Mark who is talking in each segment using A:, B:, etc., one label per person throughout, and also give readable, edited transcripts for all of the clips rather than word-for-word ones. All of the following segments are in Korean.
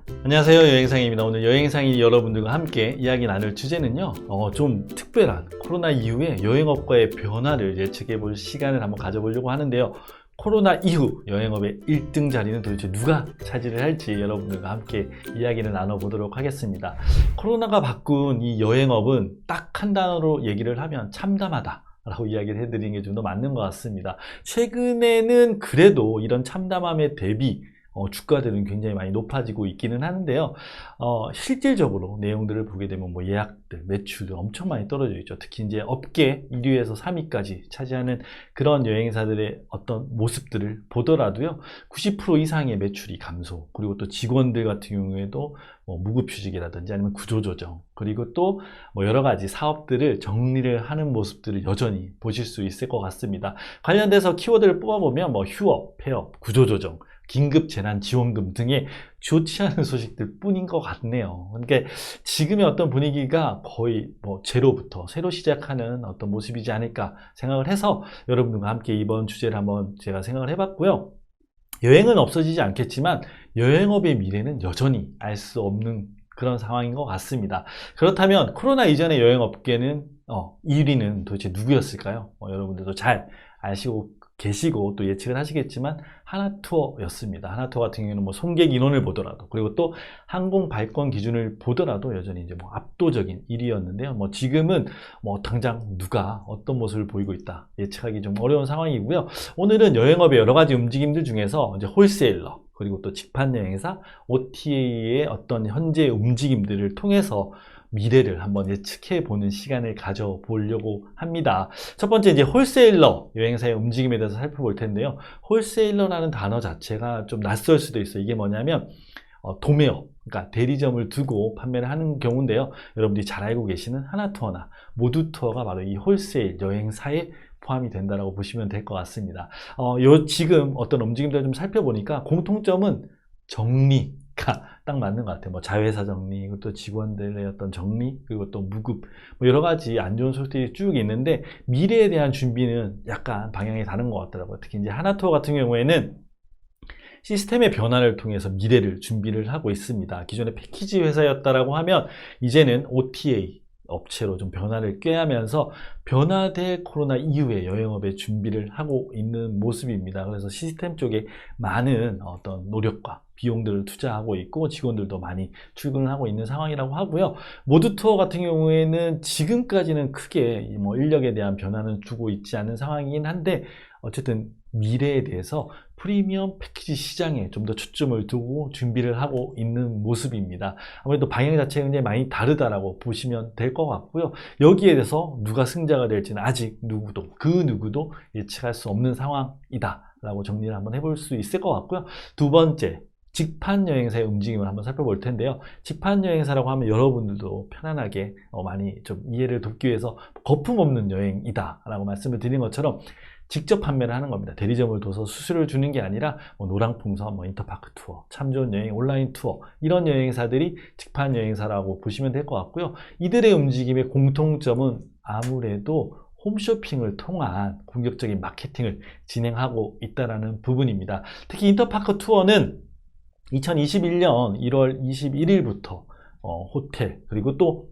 A: 안녕하세요, 여행상입니다. 오늘 여행상이 여러분들과 함께 이야기 나눌 주제는요, 좀 특별한 코로나 이후에 여행업과의 변화를 예측해 볼 시간을 한번 가져보려고 하는데요. 코로나 이후 여행업의 1등 자리는 도대체 누가 차지를 할지 여러분들과 함께 이야기를 나눠보도록 하겠습니다. 코로나가 바꾼 이 여행업은 딱 한 단어로 얘기를 하면 참담하다 라고 이야기를 해드리는 게 좀 더 맞는 것 같습니다. 최근에는 그래도 이런 참담함에 대비 주가들은 굉장히 많이 높아지고 있기는 하는데요. 실질적으로 내용들을 보게 되면 뭐 예약들, 매출들 엄청 많이 떨어져 있죠. 특히 이제 업계 1위에서 3위까지 차지하는 그런 여행사들의 어떤 모습들을 보더라도요, 90% 이상의 매출이 감소, 그리고 또 직원들 같은 경우에도 뭐 무급휴직이라든지 아니면 구조조정, 그리고 또 뭐 여러 가지 사업들을 정리를 하는 모습들을 여전히 보실 수 있을 것 같습니다. 관련돼서 키워드를 뽑아보면 뭐 휴업, 폐업, 구조조정, 긴급재난지원금 등의 좋지 않은 소식들 뿐인 것 같네요. 그러니까 지금의 어떤 분위기가 거의 뭐 제로부터 새로 시작하는 어떤 모습이지 않을까 생각을 해서 여러분들과 함께 이번 주제를 한번 제가 생각을 해봤고요. 여행은 없어지지 않겠지만 여행업의 미래는 여전히 알 수 없는 그런 상황인 것 같습니다. 그렇다면 코로나 이전의 여행업계는 1위는 도대체 누구였을까요? 여러분들도 잘 아시고 계시고 또 예측을 하시겠지만 하나투어였습니다. 하나투어 같은 경우는 뭐 손객 인원을 보더라도, 그리고 또 항공 발권 기준을 보더라도 여전히 이제 뭐 압도적인 1위였는데요. 뭐 지금은 뭐 당장 누가 어떤 모습을 보이고 있다 예측하기 좀 어려운 상황이고요. 오늘은 여행업의 여러 가지 움직임들 중에서 이제 홀세일러, 그리고 또 직판 여행사, OTA의 어떤 현재 움직임들을 통해서 미래를 한번 예측해 보는 시간을 가져보려고 합니다. 첫 번째 이제 홀세일러 여행사의 움직임에 대해서 살펴볼 텐데요. 홀세일러라는 단어 자체가 좀 낯설 수도 있어요. 이게 뭐냐면 도매업, 그러니까 대리점을 두고 판매를 하는 경우인데요. 여러분들이 잘 알고 계시는 하나투어나 모두투어가 바로 이 홀세일 여행사에 포함이 된다고 보시면 될 것 같습니다. 지금 어떤 움직임들을 좀 살펴보니까 공통점은 정리가 딱 맞는 것 같아요. 뭐 자회사 정리, 그리고 또 직원들의 어떤 정리, 그리고 또 무급, 뭐 여러 가지 안 좋은 소식들이 쭉 있는데 미래에 대한 준비는 약간 방향이 다른 것 같더라고요. 특히 이제 하나투어 같은 경우에는 시스템의 변화를 통해서 미래를 준비를 하고 있습니다. 기존에 패키지 회사였다라고 하면 이제는 OTA 업체로 좀 변화를 꾀하면서 변화될 코로나 이후에 여행업의 준비를 하고 있는 모습입니다. 그래서 시스템 쪽에 많은 어떤 노력과 비용들을 투자하고 있고 직원들도 많이 출근을 하고 있는 상황이라고 하고요. 모두투어 같은 경우에는 지금까지는 크게 뭐 인력에 대한 변화는 주고 있지 않은 상황이긴 한데 어쨌든 미래에 대해서 프리미엄 패키지 시장에 좀 더 초점을 두고 준비를 하고 있는 모습입니다. 아무래도 방향 자체가 굉장히 많이 다르다라고 보시면 될 것 같고요. 여기에 대해서 누가 승자가 될지는 아직 그 누구도 예측할 수 없는 상황이다 라고 정리를 한번 해볼 수 있을 것 같고요. 두 번째, 직판 여행사의 움직임을 한번 살펴볼 텐데요. 직판 여행사라고 하면 여러분들도 편안하게 많이 좀 이해를 돕기 위해서 거품 없는 여행이다 라고 말씀을 드린 것처럼 직접 판매를 하는 겁니다. 대리점을 둬서 수수료를 주는 게 아니라 뭐 노랑풍선, 뭐 인터파크 투어, 참 좋은 여행, 온라인 투어 이런 여행사들이 직판 여행사라고 보시면 될 것 같고요. 이들의 움직임의 공통점은 아무래도 홈쇼핑을 통한 공격적인 마케팅을 진행하고 있다는 부분입니다. 특히 인터파크 투어는 2021년 1월 21일부터 호텔, 그리고 또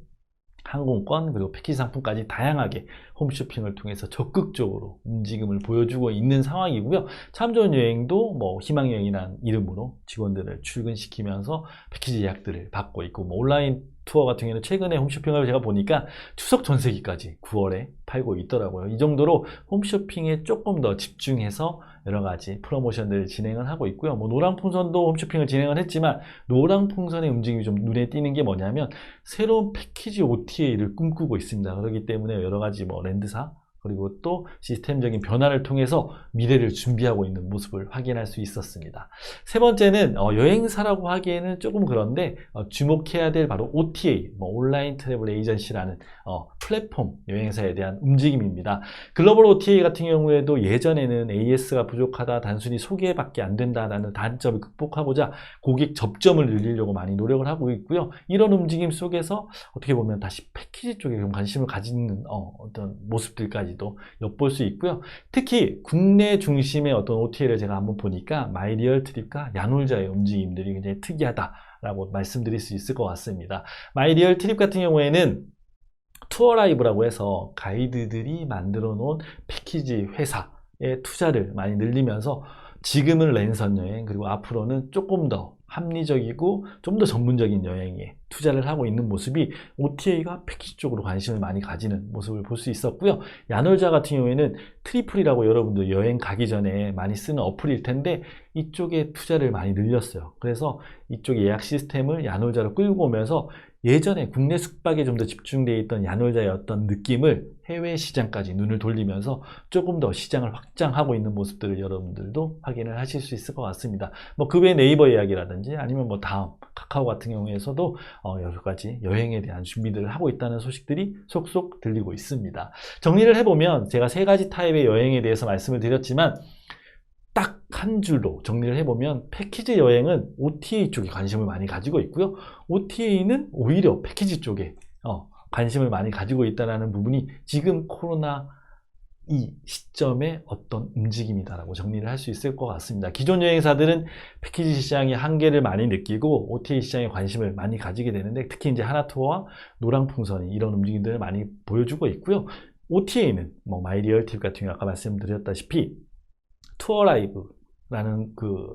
A: 항공권, 그리고 패키지 상품까지 다양하게 홈쇼핑을 통해서 적극적으로 움직임을 보여주고 있는 상황이고요. 참 좋은 여행도 뭐 희망여행이라는 이름으로 직원들을 출근시키면서 패키지 예약들을 받고 있고, 뭐 온라인 투어 같은 경우는 최근에 홈쇼핑을 제가 보니까 추석 전세기까지 9월에 팔고 있더라고요. 이 정도로 홈쇼핑에 조금 더 집중해서 여러 가지 프로모션들을 진행을 하고 있고요. 뭐 노랑풍선도 홈쇼핑을 진행을 했지만 노랑풍선의 움직임이 좀 눈에 띄는 게 뭐냐면 새로운 패키지 OTA를 꿈꾸고 있습니다. 그렇기 때문에 여러 가지 뭐 랜드사, 그리고 또 시스템적인 변화를 통해서 미래를 준비하고 있는 모습을 확인할 수 있었습니다. 세 번째는 여행사라고 하기에는 조금 그런데 주목해야 될 바로 OTA, 뭐 온라인 트래블 에이전시라는 플랫폼 여행사에 대한 움직임입니다. 글로벌 OTA 같은 경우에도 예전에는 AS가 부족하다, 단순히 소개밖에 안 된다라는 단점을 극복하고자 고객 접점을 늘리려고 많이 노력을 하고 있고요. 이런 움직임 속에서 어떻게 보면 다시 패키지 쪽에 좀 관심을 가지는 어떤 모습들까지도 엿볼 수 있고요. 특히 국내 중심의 어떤 OTA를 제가 한번 보니까 마이리얼 트립과 야놀자의 움직임들이 굉장히 특이하다 라고 말씀드릴 수 있을 것 같습니다. 마이리얼 트립 같은 경우에는 투어라이브라고 해서 가이드들이 만들어 놓은 패키지 회사에 투자를 많이 늘리면서 지금은 랜선 여행, 그리고 앞으로는 조금 더 합리적이고 좀 더 전문적인 여행에 투자를 하고 있는 모습이 OTA가 패키지 쪽으로 관심을 많이 가지는 모습을 볼 수 있었고요. 야놀자 같은 경우에는 트리플이라고 여러분들 여행 가기 전에 많이 쓰는 어플일 텐데 이쪽에 투자를 많이 늘렸어요. 그래서 이쪽 예약 시스템을 야놀자로 끌고 오면서 예전에 국내 숙박에 좀 더 집중되어 있던 야놀자의 어떤 느낌을 해외 시장까지 눈을 돌리면서 조금 더 시장을 확장하고 있는 모습들을 여러분들도 확인을 하실 수 있을 것 같습니다. 뭐 그 외 네이버 예약이라든지 아니면 뭐 다음 카카오 같은 경우에서도 여러 가지 여행에 대한 준비들을 하고 있다는 소식들이 속속 들리고 있습니다. 정리를 해보면 제가 세 가지 타입의 여행에 대해서 말씀을 드렸지만 딱 한 줄로 정리를 해보면 패키지 여행은 OTA 쪽에 관심을 많이 가지고 있고요. OTA는 오히려 패키지 쪽에 관심을 많이 가지고 있다는 부분이 지금 코로나 이 시점의 어떤 움직임이다라고 정리를 할 수 있을 것 같습니다. 기존 여행사들은 패키지 시장의 한계를 많이 느끼고 OTA 시장에 관심을 많이 가지게 되는데 특히 이제 하나투어와 노랑풍선이 이런 움직임들을 많이 보여주고 있고요. OTA는 뭐 마이리얼팁 같은 경우 아까 말씀드렸다시피 투어라이브라는 그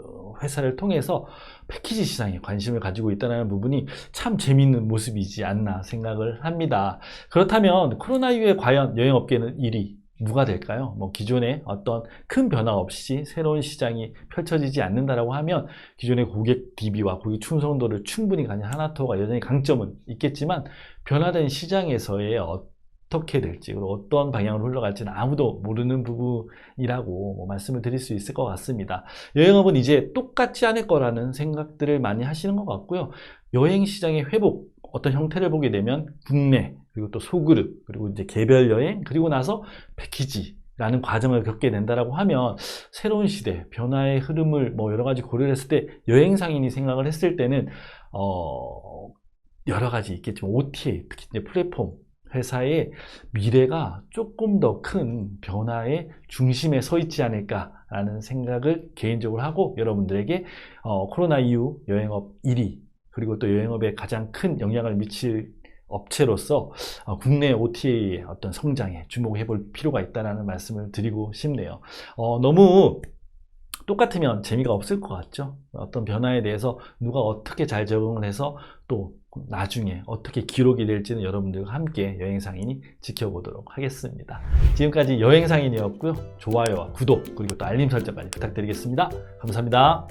A: 회사를 통해서 패키지 시장에 관심을 가지고 있다는 부분이 참 재미있는 모습이지 않나 생각을 합니다. 그렇다면 코로나 이후에 과연 여행업계는 1위 누가 될까요? 뭐 기존에 어떤 큰 변화 없이 새로운 시장이 펼쳐지지 않는다라고 하면 기존의 고객 DB와 고객 충성도를 충분히 가진 하나투어가 여전히 강점은 있겠지만 변화된 시장에서의 어떻게 될지 그리고 어떤 방향으로 흘러갈지는 아무도 모르는 부분이라고 뭐 말씀을 드릴 수 있을 것 같습니다. 여행업은 이제 똑같지 않을 거라는 생각들을 많이 하시는 것 같고요. 여행 시장의 회복 어떤 형태를 보게 되면 국내 그리고 또 소그룹 그리고 이제 개별 여행 그리고 나서 패키지라는 과정을 겪게 된다라고 하면 새로운 시대 변화의 흐름을 뭐 여러 가지 고려를 했을 때 여행 상인이 생각을 했을 때는 여러 가지 있겠지만 OTA 특히 이제 플랫폼 회사의 미래가 조금 더 큰 변화의 중심에 서 있지 않을까라는 생각을 개인적으로 하고 여러분들에게 코로나 이후 여행업 1위 그리고 또 여행업에 가장 큰 영향을 미칠 업체로서 국내 OTA의 어떤 성장에 주목해 볼 필요가 있다는 말씀을 드리고 싶네요. 너무 똑같으면 재미가 없을 것 같죠. 어떤 변화에 대해서 누가 어떻게 잘 적응을 해서 또 나중에 어떻게 기록이 될지는 여러분들과 함께 여행상인이 지켜보도록 하겠습니다. 지금까지 여행상인이었고요. 좋아요와 구독 그리고 또 알림 설정까지 부탁드리겠습니다. 감사합니다.